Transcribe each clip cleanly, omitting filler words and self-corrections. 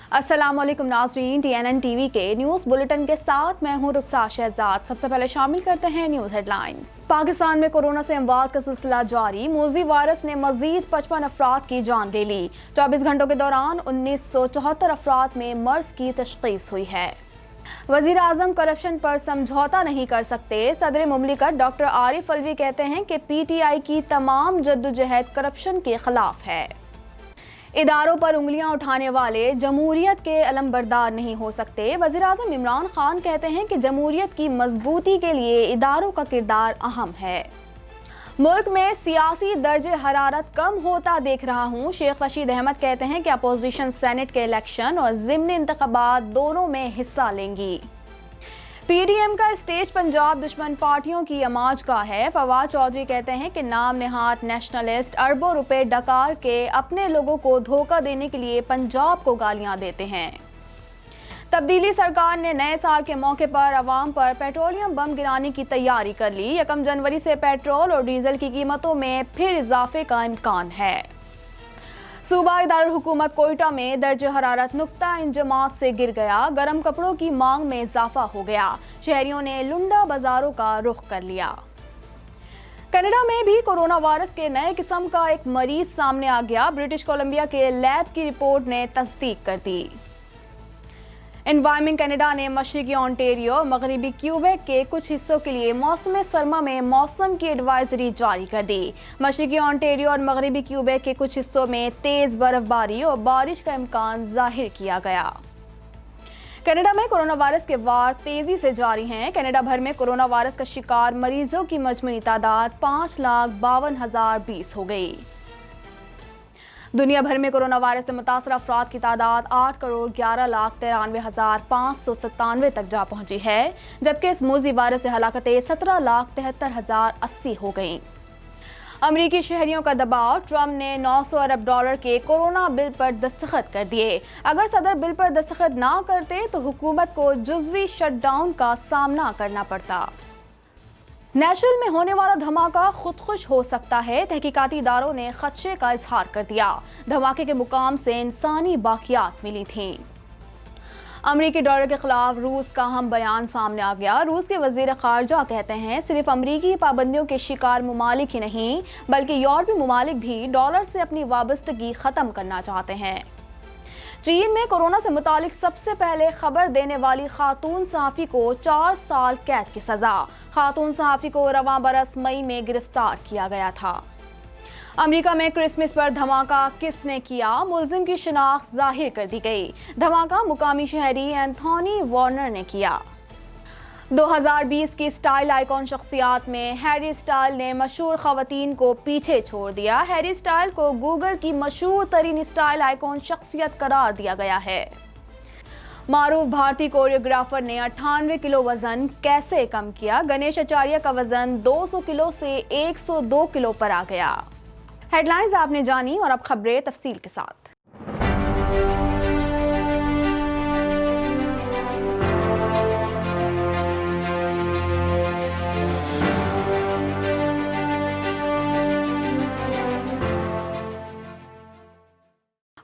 अस्सलाम वालेकुम नाज़रीन, TNN टीवी के न्यूज़ बुलेटिन के साथ मैं हूं रुखसार शहजाद। सबसे पहले शामिल करते हैं न्यूज़ हेडलाइंस। पाकिस्तान में कोरोना से अमवात का सिलसिला जारी। मूजी वायरस ने मजीद 55 अफराद की जान ले ली। 24 घंटों के दौरान 1974 अफराद में मर्ज की तशखीस हुई है। वज़ीर आज़म करप्शन पर समझौता नहीं कर सकते। सदर मुमलिकत डॉक्टर आरिफ अलवी कहते हैं कि PTI की तमाम जद्दोजहद करप्शन के खिलाफ है। इदारों पर उंगलियां उठाने वाले जमहूरियत के अलमबरदार नहीं हो सकते। वज़ीर आज़म इमरान खान कहते हैं कि जमहूरियत की मजबूती के लिए इदारों का किरदार अहम है। मुल्क में सियासी दर्जे हरारत कम होता देख रहा हूँ। शेख रशीद अहमद कहते हैं कि अपोजिशन सेनेट के इलेक्शन और ज़िमनी इंतखाबात दोनों में हिस्सा लेंगी। PDM का स्टेज पंजाब दुश्मन पार्टियों की अमाज का है। फवाद चौधरी कहते हैं कि नाम नेहाद नेशनलिस्ट अरबों रुपए डकार के अपने लोगों को धोखा देने के लिए पंजाब को गालियां देते हैं। तब्दीली सरकार ने नए साल के मौके पर अवाम पर पेट्रोलियम बम गिराने की तैयारी कर ली। 1 जनवरी से पेट्रोल और डीजल की कीमतों में फिर इजाफे का इम्कान है। सूबा इदारुल हुकूमत कोयटा में दर्ज हरारत नुक्ता इंजमात से गिर गया। गर्म कपड़ों की मांग में इजाफा हो गया। शहरियों ने लुंडा बाजारों का रुख कर लिया। कनाडा में भी कोरोना वायरस के नए किस्म का एक मरीज सामने आ गया। ब्रिटिश कोलंबिया के लैब की रिपोर्ट ने तस्दीक कर दी। एनवायरमेंट कनाडा ने मशरकी ओंटारियो और मगरबी क्यूबेक के कुछ हिस्सों के लिए मौसम सरमा में मौसम की एडवाइजरी जारी कर दी। मशरकी ओंटारियो और मगरबी क्यूबेक के कुछ हिस्सों में तेज बर्फबारी और बारिश का इम्कान जाहिर किया गया। कनाडा में कोरोना वायरस के वार तेजी से जारी हैं। कनाडा भर में कोरोना वायरस का शिकार मरीजों की मजमूई तादाद 5,52,020 हो गई। दुनिया भर में कोरोना वायरस से मुतासर अफराद की तादाद 8,11,93,597 तक जा पहुंची है, जबकि इस मूजी वायरस से हलाकतें 17,73,080 हो गईं। अमरीकी शहरियों का दबाव। ट्रंप ने $900 अरब के कोरोना बिल पर दस्तखत कर दिए। अगर सदर बिल पर दस्तखत ना करते तो हुकूमत को जुज़वी शटडाउन का सामना करना पड़ता। नेशनल में होने वाला धमाका खुदकुश हो सकता है। तहकीकाती इदारों ने खदशे का इजहार कर दिया। धमाके के मुकाम से इंसानी बाकियात मिली थीं। अमरीकी डॉलर के खिलाफ रूस का अहम बयान सामने आ गया। रूस के वजीर खारजा कहते हैं सिर्फ अमरीकी पाबंदियों के शिकार ममालिक ही नहीं बल्कि यूरोपीय ममालिक भी डॉलर से अपनी वाबस्तगी खत्म करना चाहते हैं। चीन में कोरोना से मुतालिक सबसे पहले खबर देने वाली खातून सहाफ़ी को 4 साल कैद की सजा। खातून सहाफ़ी को रवां बरस मई में गिरफ्तार किया गया था। अमेरिका में क्रिसमस पर धमाका किसने किया? मुलजिम की शिनाख्त जाहिर कर दी गई। धमाका मुकामी शहरी एंथोनी वार्नर ने किया। 2020 की स्टाइल आइकॉन शख्सियात में हैरी स्टाइल ने मशहूर खवातीन को पीछे छोड़ दिया। हैरी स्टाइल को गूगल की मशहूर तरीन स्टाइल आइकॉन शख्सियत करार दिया गया है। मारूफ भारतीय कोरियोग्राफर ने 98 किलो वजन कैसे कम किया? गणेश आचार्य का वजन 200 किलो से 102 किलो पर आ गया। हेडलाइंस आपने जानी और अब खबरें तफसील के साथ।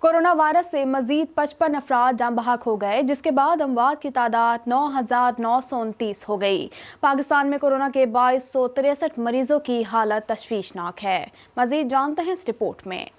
कोरोना वायरस से मजीद 55 अफराद जान बहक हो गए, जिसके बाद अमवात की तादाद 9,929 हो गई। पाकिस्तान में कोरोना के 2263 मरीजों की हालत तशवीशनाक है। मजीद जानते हैं इस रिपोर्ट में।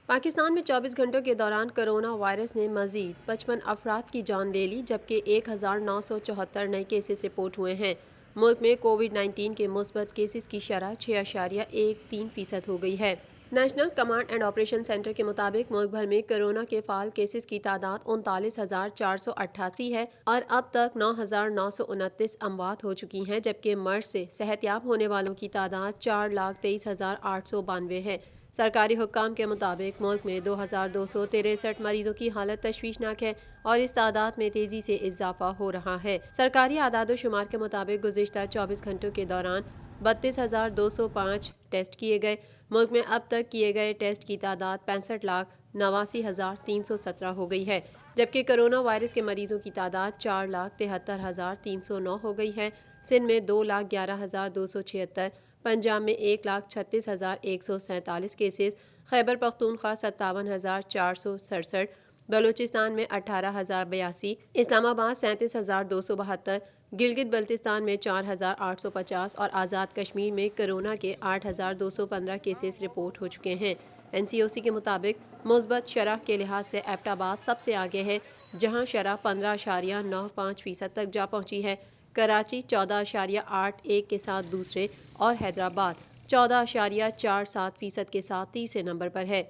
पाकिस्तान में 24 घंटों के दौरान कोरोना वायरस ने मजीद 55 अफराद की जान ले ली, जबकि 1,974 नए केसेस रिपोर्ट हुए हैं। मुल्क में कोविड-19 के मुस्बत केसेस की शरह 6.13% हो गई है। National command and operation centre के मुताबिक मुल्क भर में कोरोना के फाल केसेस की तादाद 39,488 है और अब तक 9,929 अमवात हो चुकी हैं, जबकि मर्ज से सेहतयाब होने वालों की तादाद 4,23,892 है। सरकारी हुक्काम के मुताबिक मुल्क में 2,263 मरीजों की हालत तशवीशनाक है और इस तादाद में तेजी से इजाफा हो रहा है। सरकारी आदाद शुमार के मुताबिक गुज़िश्ता 24 घंटों के दौरान 32,205 टेस्ट किए गए। मुल्क में अब तक किए गए टेस्ट की तादाद 65,89,317 हो गई है, जबकि कोरोना वायरस के मरीजों की तादाद 4,73,309 हो गई है। सिंध में 2,11,276, पंजाब में 1,36,147 केसेस, خیبر پختونخوا 57,467، بلوچستان میں 18,082، اسلام آباد 37,272، گلگت بلتستان میں 4,850 اور آزاد کشمیر میں کرونا کے 8,215 کیسز رپورٹ ہو چکے ہیں۔ NCOC کے مطابق مثبت شرح کے لحاظ سے ایبٹ آباد سب سے آگے ہے، جہاں شرح 15.95% تک جا پہنچی ہے۔ کراچی 14.81 کے ساتھ دوسرے اور حیدرآباد 14.47% کے ساتھ تیسرے نمبر پر ہے۔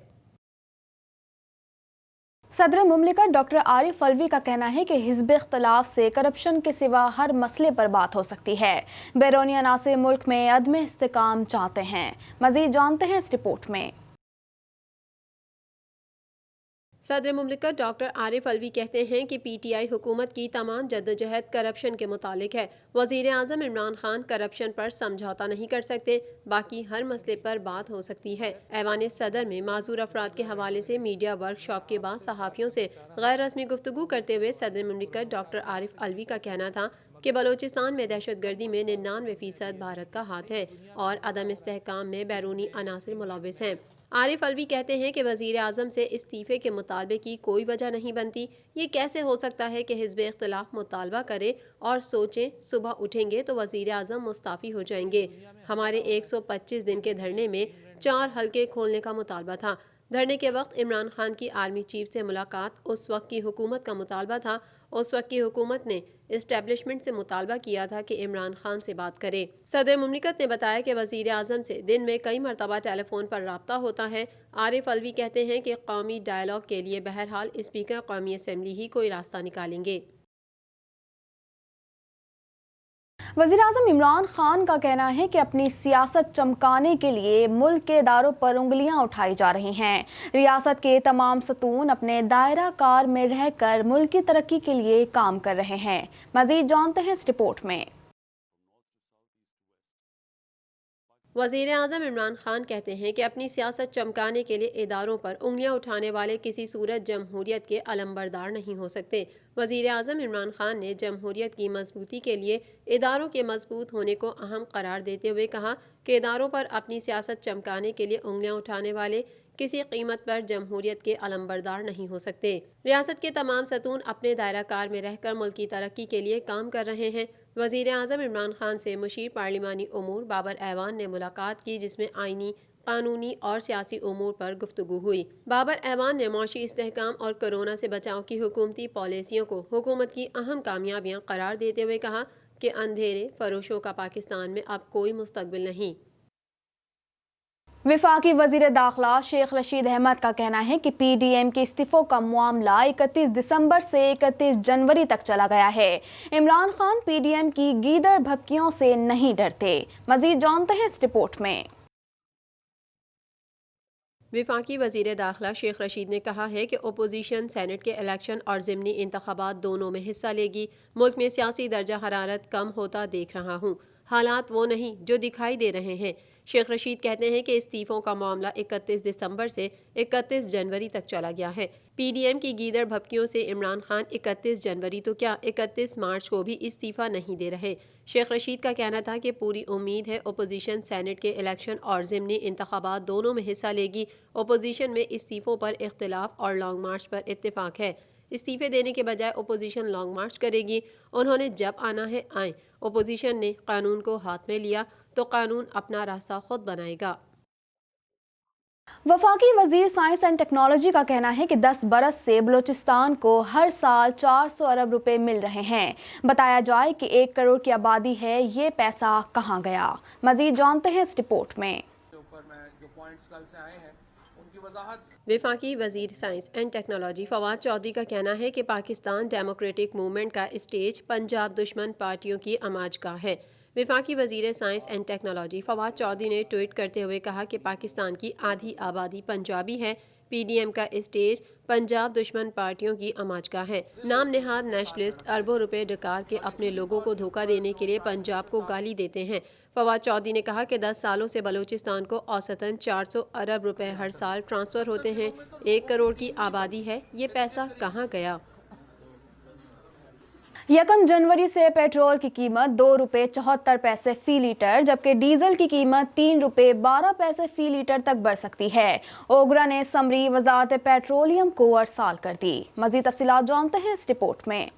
صدر مملکت ڈاکٹر عارف الوی کا کہنا ہے کہ حزب اختلاف سے کرپشن کے سوا ہر مسئلے پر بات ہو سکتی ہے۔ بیرونی عناصر ملک میں عدم استحکام چاہتے ہیں۔ مزید جانتے ہیں اس رپورٹ میں۔ صدر مملکت ڈاکٹر عارف الوی کہتے ہیں کہ PTI حکومت کی تمام جدوجہد کرپشن کے متعلق ہے۔ وزیر اعظم عمران خان کرپشن پر سمجھوتہ نہیں کر سکتے، باقی ہر مسئلے پر بات ہو سکتی ہے۔ ایوان صدر میں معذور افراد کے حوالے سے میڈیا ورک شاپ کے بعد صحافیوں سے غیر رسمی گفتگو کرتے ہوئے صدر مملکت ڈاکٹر عارف الوی کا کہنا تھا کہ بلوچستان میں دہشت گردی میں 99% بھارت کا ہاتھ ہے اور عدم استحکام میں بیرونی عناصر ملوث ہیں۔ عارف الوی کہتے ہیں کہ وزیر اعظم سے استعفے کے مطالبے کی کوئی وجہ نہیں بنتی۔ یہ کیسے ہو سکتا ہے کہ حزب اختلاف مطالبہ کرے اور سوچیں صبح اٹھیں گے تو وزیر اعظم مستعفی ہو جائیں گے۔ ہمارے 125 دن کے دھرنے میں 4 حلقے کھولنے کا مطالبہ تھا۔ دھرنے کے وقت عمران خان کی آرمی چیف سے ملاقات اس وقت کی حکومت کا مطالبہ تھا۔ اس وقت کی حکومت نے اسٹیبلشمنٹ سے مطالبہ کیا تھا کہ عمران خان سے بات کرے۔ صدر مملکت نے بتایا کہ وزیر اعظم سے دن میں کئی مرتبہ ٹیلی فون پر رابطہ ہوتا ہے۔ عارف الوی کہتے ہیں کہ قومی ڈائیلاگ کے لیے بہرحال اسپیکر قومی اسمبلی ہی کوئی راستہ نکالیں گے۔ وزیر اعظم عمران خان کا کہنا ہے کہ اپنی سیاست چمکانے کے لیے ملک کے اداروں پر انگلیاں اٹھائی جا رہی ہیں۔ ریاست کے تمام ستون اپنے دائرہ کار میں رہ کر ملک کی ترقی کے لیے کام کر رہے ہیں۔ مزید جانتے ہیں اس رپورٹ میں۔ وزیر اعظم عمران خان کہتے ہیں کہ اپنی سیاست چمکانے کے لیے اداروں پر انگلیاں اٹھانے والے کسی صورت جمہوریت کے علمبردار نہیں ہو سکتے۔ وزیر اعظم عمران خان نے جمہوریت کی مضبوطی کے لیے اداروں کے مضبوط ہونے کو اہم قرار دیتے ہوئے کہا کہ اداروں پر اپنی سیاست چمکانے کے لیے انگلیاں اٹھانے والے کسی قیمت پر جمہوریت کے علمبردار نہیں ہو سکتے۔ ریاست کے تمام ستون اپنے دائرہ کار میں رہ کر ملک کی ترقی کے لیے کام کر رہے ہیں۔ وزیر اعظم عمران خان سے مشیر پارلیمانی امور بابر ایوان نے ملاقات کی، جس میں آئینی، قانونی اور سیاسی امور پر گفتگو ہوئی۔ بابر ایوان نے معاشی استحکام اور کورونا سے بچاؤ کی حکومتی پالیسیوں کو حکومت کی اہم کامیابیاں قرار دیتے ہوئے کہا کہ اندھیرے فروشوں کا پاکستان میں اب کوئی مستقبل نہیں۔ وفاقی وزیر داخلہ شیخ رشید احمد کا کہنا ہے کہ PDM کے استعفوں کا معاملہ 31 دسمبر سے 31 جنوری تک چلا گیا ہے۔ عمران خان PDM کی گیدڑ بھبکیوں سے نہیں ڈرتے۔ مزید جانتے ہیں اس رپورٹ میں۔ وفاقی وزیر داخلہ شیخ رشید نے کہا ہے کہ اپوزیشن سینٹ کے الیکشن اور ضمنی انتخابات دونوں میں حصہ لے گی۔ ملک میں سیاسی درجہ حرارت کم ہوتا دیکھ رہا ہوں، حالات وہ نہیں جو دکھائی دے رہے ہیں۔ شیخ رشید کہتے ہیں کہ استعفوں کا معاملہ 31 دسمبر سے 31 جنوری تک چلا گیا ہے۔ PDM کی گیدڑ بھبکیوں سے عمران خان 31 جنوری تو کیا 31 مارچ کو بھی استعفیٰ نہیں دے رہے۔ شیخ رشید کا کہنا تھا کہ پوری امید ہے اپوزیشن سینٹ کے الیکشن اور ضمنی انتخابات دونوں میں حصہ لے گی۔ اپوزیشن میں استعفوں پر اختلاف اور لانگ مارچ پر اتفاق ہے۔ استعفے دینے کے بجائے اپوزیشن لانگ مارچ کرے گی۔ انہوں نے جب آنا ہے آئیں۔ اپوزیشن نے قانون کو ہاتھ میں لیا تو قانون اپنا راستہ خود بنائے گا۔ وفاقی وزیر سائنس اینڈ ٹیکنالوجی کا کہنا ہے کہ 10 برس سے بلوچستان کو ہر سال 400 ارب روپے مل رہے ہیں۔ بتایا جائے کہ 1 کروڑ کی آبادی ہے، یہ پیسہ کہاں گیا؟ مزید جانتے ہیں اس رپورٹ میں۔ وفاقی وزیر science and technology Fawad Chaudhry کا کہنا ہے کہ پاکستان ڈیموکریٹک موومنٹ کا اسٹیج پنجاب دشمن پارٹیوں کی اماج گاہ ہے۔ وفاقی وزیر science and technology Fawad Chaudhry نے ٹویٹ کرتے ہوئے کہا کہ پاکستان کی آدھی آبادی پنجابی ہے۔ PDM کا اسٹیج پنجاب دشمن پارٹیوں کی اماج گاہ ہے۔ نام نہاد نیشنلسٹ اربوں روپے ڈکار کے اپنے لوگوں کو دھوکہ دینے کے لیے پنجاب کو گالی دیتے ہیں۔ فواد چودھری نے کہا کہ 10 سالوں سے بلوچستان کو اوسطاً 400 ارب روپے ہر سال ٹرانسفر ہوتے ہیں۔ 1 کروڑ کی آبادی ہے، یہ پیسہ کہاں گیا؟ यकम जनवरी से पेट्रोल की कीमत ₹2.74 फी लीटर जबकि डीजल की कीमत ₹3.12 फी लीटर तक बढ़ सकती है। ओगरा ने समरी वजारत पेट्रोलियम को अरसाल कर दी। मजीद तफसीलात जानते हैं इस रिपोर्ट में।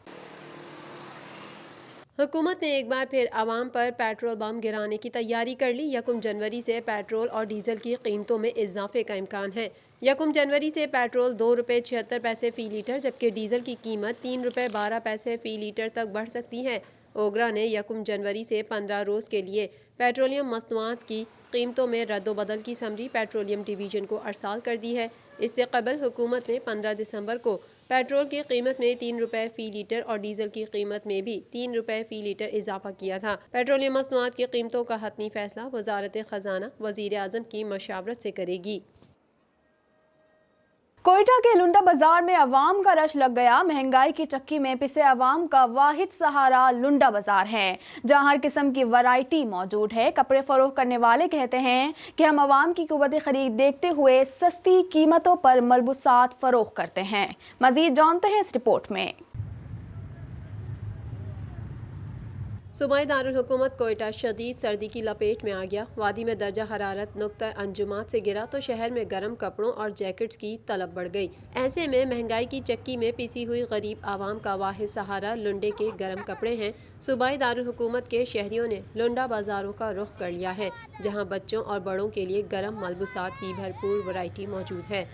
हुकूमत ने एक बार फिर आवाम पर पेट्रोल बम गिराने की तैयारी कर ली। यकम जनवरी से पेट्रोल और डीजल की कीमतों में इजाफे का इम्कान है। यकम जनवरी से पेट्रोल ₹2.76 फी लीटर जबकि डीजल की कीमत ₹3.12 फी लीटर तक बढ़ सकती है। ओगरा ने यकम जनवरी से 15 रोज़ के लिए पेट्रोलियम मसनूआत की कीमतों में रद्दोबदल की समरी पेट्रोलियम डिवीज़न को अरसाल कर दी है। इससे कबल हुकूमत ने 15 दिसंबर को पेट्रोल की कीमत में ₹3 फी लीटर और डीजल की कीमत में भी ₹3 फी लीटर इजाफा किया था। पेट्रोलियम मसनूआत की कीमतों का हतमी फैसला वजारत खजाना वजीर आज़म की मशावरत से करेगी। कोयटा के लुंडा बाजार में अवाम का रश लग गया। महंगाई की चक्की में पिसे अवाम का वाहिद सहारा लुंडा बाजार है, जहां हर किस्म की वैरायटी मौजूद है। कपड़े फरोख्त करने वाले कहते हैं कि हम अवाम की कुव्वत खरीद देखते हुए सस्ती कीमतों पर मलबूसात फरोख्त करते हैं। मजीद जानते हैं इस रिपोर्ट में। सूबाई दारुल हुकूमत कोयटा शदीद सर्दी की लपेट में आ गया। वादी में दर्जा हरारत नुक्ता अंजुमात से गिरा तो शहर में गर्म कपड़ों और जैकेट्स की तलब बढ़ गई। ऐसे में महंगाई की चक्की में पिसी हुई गरीब आवाम का वाहिद सहारा लुंडे के गर्म कपड़े हैं। सूबाई दारुल हुकूमत के शहरियों ने लुंडा बाजारों का रुख कर लिया है, जहाँ बच्चों और बड़ों के लिए गर्म मलबूसात की भरपूर वैरायटी मौजूद है।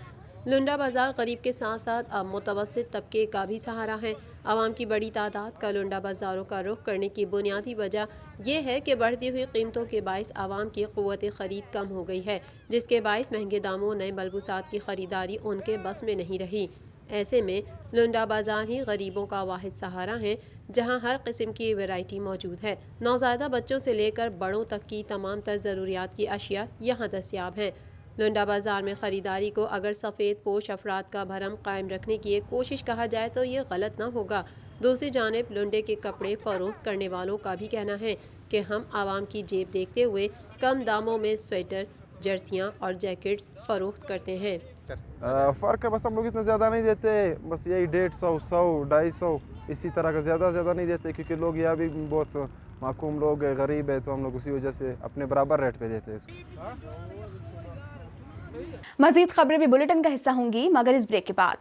लुंडा बाजार गरीब के साथ साथ अब मुतवस्सित तबके का भी सहारा है। आवाम की बड़ी तादाद का लुंडा बाजारों का रुख करने की बुनियादी वजह यह है कि बढ़ती हुई कीमतों के बायस आवाम की क़ुव्वत ख़रीद कम हो गई है, जिसके बायस महंगे दामों नए मलबूसात की ख़रीदारी उनके बस में नहीं रही। ऐसे में लुंडा बाजार ही गरीबों का वाहिद सहारा है, जहां हर किस्म की वैरायटी मौजूद है। नौज़ायदा बच्चों से लेकर बड़ों तक की तमाम तर ज़रूरियात की अशिया यहाँ दस्तियाब हैं। लुंडा बाजार में ख़रीदारी को अगर सफ़ेद पोश अफराद का भरम कायम रखने की एक कोशिश कहा जाए तो ये गलत ना होगा। दूसरी जानिब लुंडे के कपड़े फ़रोख्त करने वालों का भी कहना है कि हम आवाम की जेब देखते हुए कम दामों में स्वेटर, जर्सियाँ और जैकेट्स फ़रोख्त करते हैं। फ़र्क है, बस हम लोग इतना ज़्यादा नहीं देते, बस यही 150, 100, 250 इसी तरह का ज़्यादा नहीं देते, क्योंकि लोग यहाँ भी बहुत माकूम लोग गरीब है, तो हम लोग उसी वजह से अपने बराबर रेट पे देते हैं इसको। मजीद खबरें भी बुलेटिन का हिस्सा होंगी, मगर इस ब्रेक के बाद।